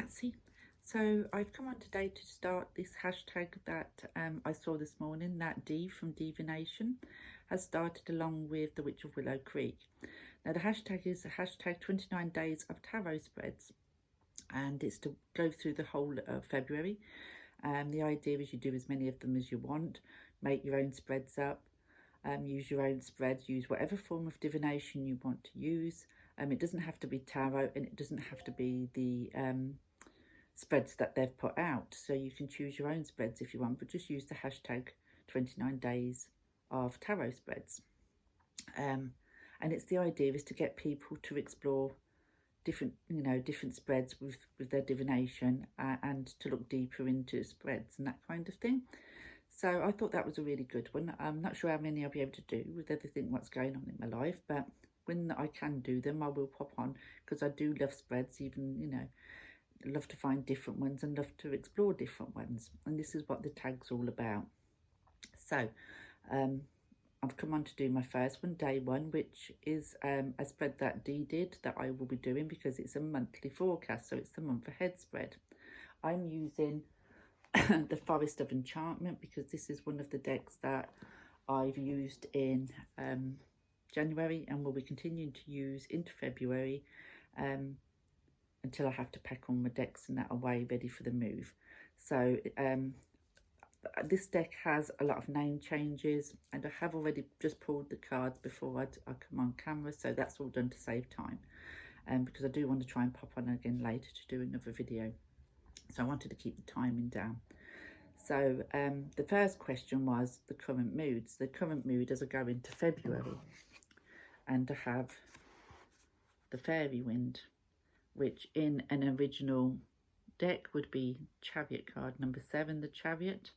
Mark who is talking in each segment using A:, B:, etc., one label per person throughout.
A: Patsy. So I've come on today to start this hashtag that I saw this morning, that D from Divination has started along with the Witch of Willow Creek. Now the hashtag is the hashtag 29 days of tarot spreads, and it's to go through the whole of February. The idea is you do as many of them as you want, make your own spreads up, use your own spreads, use whatever form of divination you want to use. It doesn't have to be tarot, and it doesn't have to be the spreads that they've put out. So you can choose your own spreads if you want, but just use the hashtag 29 days of tarot spreads. And it's the idea is to get people to explore different spreads with their divination, and to look deeper into spreads and that kind of thing. So I thought that was a really good one. I'm not sure how many I'll be able to do with everything what's going on in my life, but when I can do them, I will pop on, because I do love spreads, even, love to find different ones and love to explore different ones. And this is what the tag's all about. So I've come on to do my first one, day one, which is a spread that Dee did that I will be doing because it's a monthly forecast. So it's the month ahead spread. I'm using the Forest of Enchantment because this is one of the decks that I've used in January and will be continuing to use into February until I have to pack all my decks and that away ready for the move. So this deck has a lot of name changes, and I have already just pulled the cards before I come on camera, so that's all done to save time, because I do want to try and pop on again later to do another video. So I wanted to keep the timing down. So the first question was the current moods. The current mood as I go into February, and I have the Fairy Wind, which in an original deck would be Chariot card number 7, the Chariot.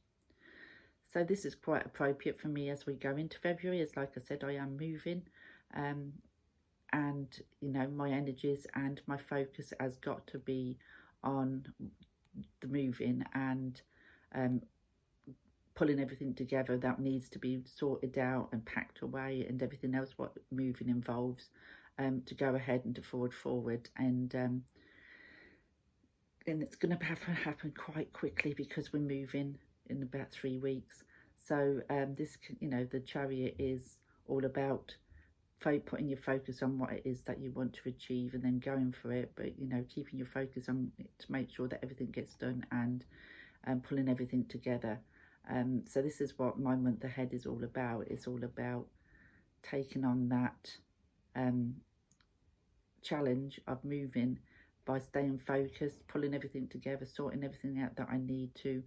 A: So this is quite appropriate for me as we go into February, as like I said, I am moving, and my energies and my focus has got to be on the moving and pulling everything together that needs to be sorted out and packed away, and everything else what moving involves, to go ahead and to forward, and it's going to happen quite quickly because we're moving in about 3 weeks. So this, the Chariot is all about putting your focus on what it is that you want to achieve and then going for it, but keeping your focus on it to make sure that everything gets done, and pulling everything together. So this is what my month ahead is all about. It's all about taking on that challenge of moving by staying focused, pulling everything together, sorting everything out that I need to,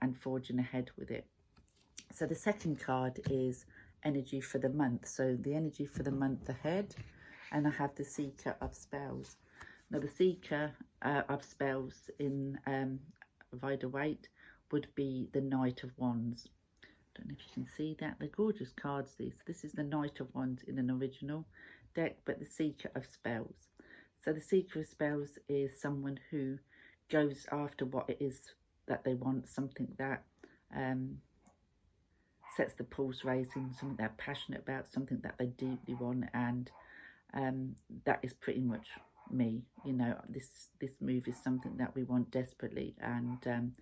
A: and forging ahead with it. So the second card is energy for the month. So the energy for the month ahead, and I have the Seeker of Spells. Now the Seeker of Spells in Rider-Waite would be the Knight of Wands. Don't know if you can see that. They're gorgeous cards, these. This is the Knight of Wands in an original deck, but the Seeker of Spells. So the Seeker of Spells is someone who goes after what it is that they want, something that sets the pulse racing, something they're passionate about, something that they deeply want, and that is pretty much me. This move is something that we want desperately, and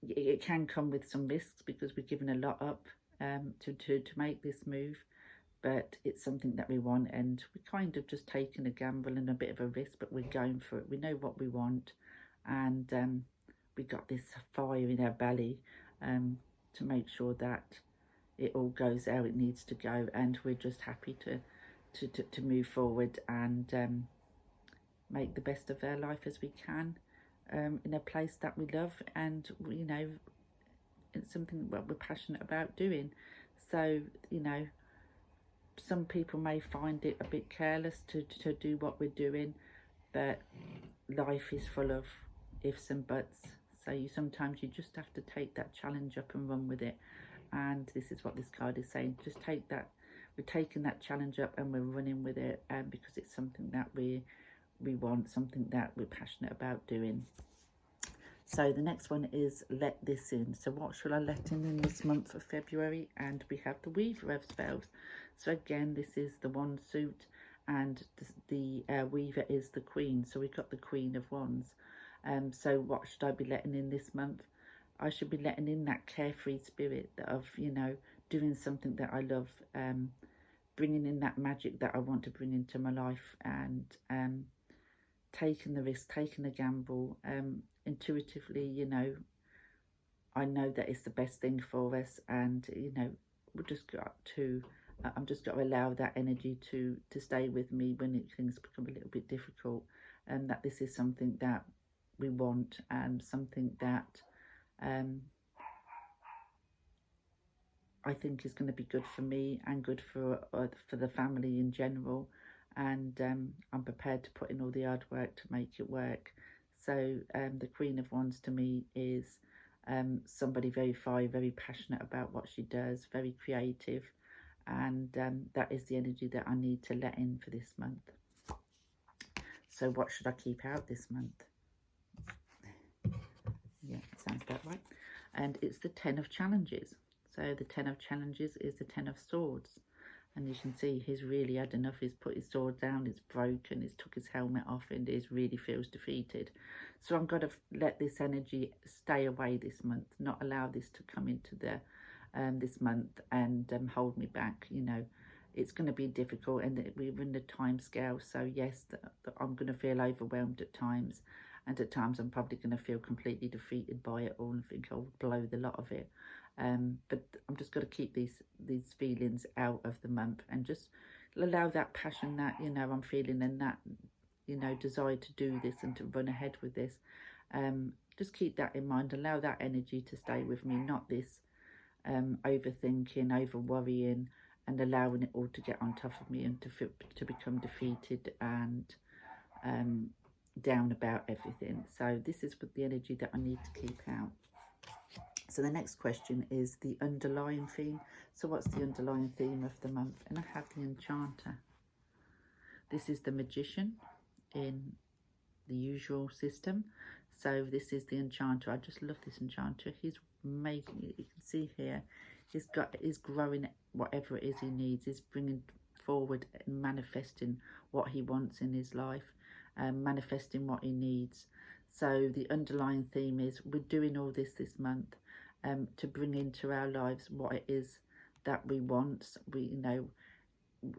A: it can come with some risks because we're giving a lot up to make this move, but it's something that we want, and we're kind of just taking a gamble and a bit of a risk, but we're going for it. We know what we want, and we got this fire in our belly to make sure that it all goes how it needs to go, and we're just happy to move forward and make the best of our life as we can, in a place that we love, and it's something that we're passionate about doing. So some people may find it a bit careless to do what we're doing, but life is full of ifs and buts. So sometimes you just have to take that challenge up and run with it, and this is what this card is saying. Just take that. We're taking that challenge up and we're running with it, because it's something that we want, something that we're passionate about doing. So the next one is Let This In. So what shall I let in this month of February? And we have the Weaver of Spells. So again, this is the wand suit, and the weaver is the Queen. So we've got the Queen of Wands. So what should I be letting in this month? I should be letting in that carefree spirit of, you know, doing something that I love, bringing in that magic that I want to bring into my life, and taking the risk, taking the gamble. Intuitively, you know, I know that it's the best thing for us, and, you know, we've just got to, I'm just got to allow that energy to stay with me when things become a little bit difficult, and that this is something that we want, and something that I think is going to be good for me and good for the family in general, and I'm prepared to put in all the hard work to make it work. So the Queen of Wands to me is somebody very fire, very passionate about what she does, very creative, and that is the energy that I need to let in for this month. So what should I keep out this month? Yeah, sounds about right. And it's the 10 of Challenges. So the 10 of Challenges is the 10 of Swords. And you can see he's really had enough. He's put his sword down, it's broken, he's took his helmet off, and he really feels defeated. So I'm going to let this energy stay away this month, not allow this to come into the this month and hold me back. You know, it's going to be difficult, and we're in the time scale. So yes, I'm going to feel overwhelmed at times, and at times I'm probably going to feel completely defeated by it all and think I'll blow the lot of it. But I'm just going to keep these feelings out of the month, and just allow that passion that, you know, I'm feeling, and that, you know, desire to do this and to run ahead with this. Just keep that in mind. Allow that energy to stay with me, not this overthinking, over worrying, and allowing it all to get on top of me and to become defeated and down about everything. So this is the energy that I need to keep out. So the next question is the underlying theme. So what's the underlying theme of the month? And I have the Enchanter. This is the Magician in the usual system. So this is the Enchanter. I just love this Enchanter. He's making it. You can see here, he's growing whatever it is he needs. He's bringing forward and manifesting what he wants in his life, manifesting what he needs. So the underlying theme is we're doing all this month to bring into our lives what it is that we want. We, you know,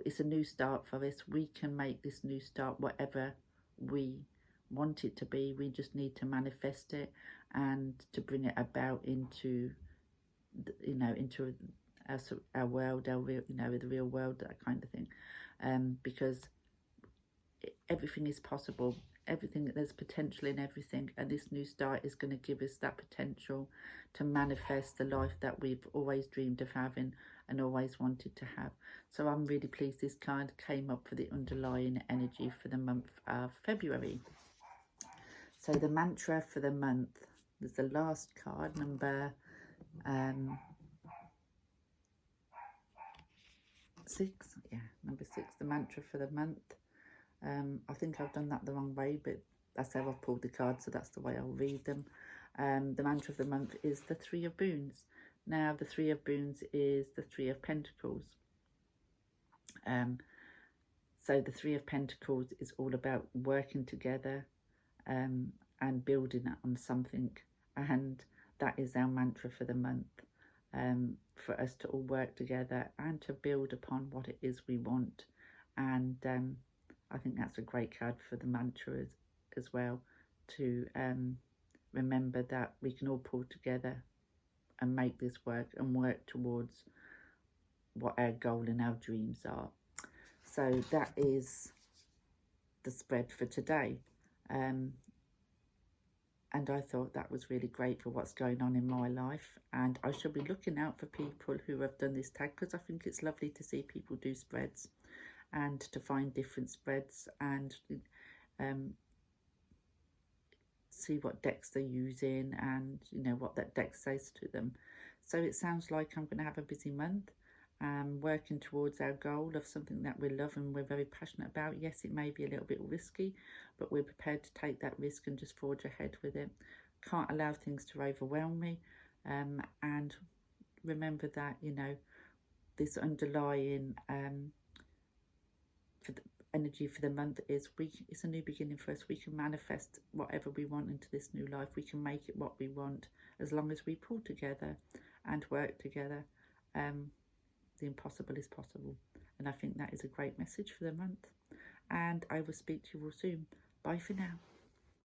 A: it's a new start for us. We can make this new start whatever we want it to be. We just need to manifest it and to bring it about into, you know, into our world, our real, you know, the real world, that kind of thing. Because everything is possible. Everything, there's potential in everything, and this new start is going to give us that potential to manifest the life that we've always dreamed of having and always wanted to have. So I'm really pleased this card came up for the underlying energy for the month of February. So the mantra for the month, there's the last card, number 6. Yeah, number 6, the mantra for the month. I think I've done that the wrong way, but that's how I've pulled the cards, so that's the way I'll read them. The mantra of the month is the 3 of Boons. Now, the 3 of Boons is the 3 of Pentacles. So the 3 of Pentacles is all about working together and building on something, and that is our mantra for the month. For us to all work together and to build upon what it is we want. And I think that's a great card for the mantra as well, to remember that we can all pull together and make this work and work towards what our goal and our dreams are. So that is the spread for today. And I thought that was really great for what's going on in my life. And I shall be looking out for people who have done this tag, because I think it's lovely to see people do spreads and to find different spreads and see what decks they're using and, you know, what that deck says to them. So it sounds like I'm going to have a busy month. Working towards our goal of something that we love and we're very passionate about. Yes, it may be a little bit risky, but we're prepared to take that risk and just forge ahead with it. Can't allow things to overwhelm me, and remember that, you know, this underlying energy for the month is it's a new beginning for us. We can manifest whatever we want into this new life. We can make it what we want as long as we pull together and work together. The impossible is possible, and I think that is a great message for the month. And I will speak to you all soon. Bye for now.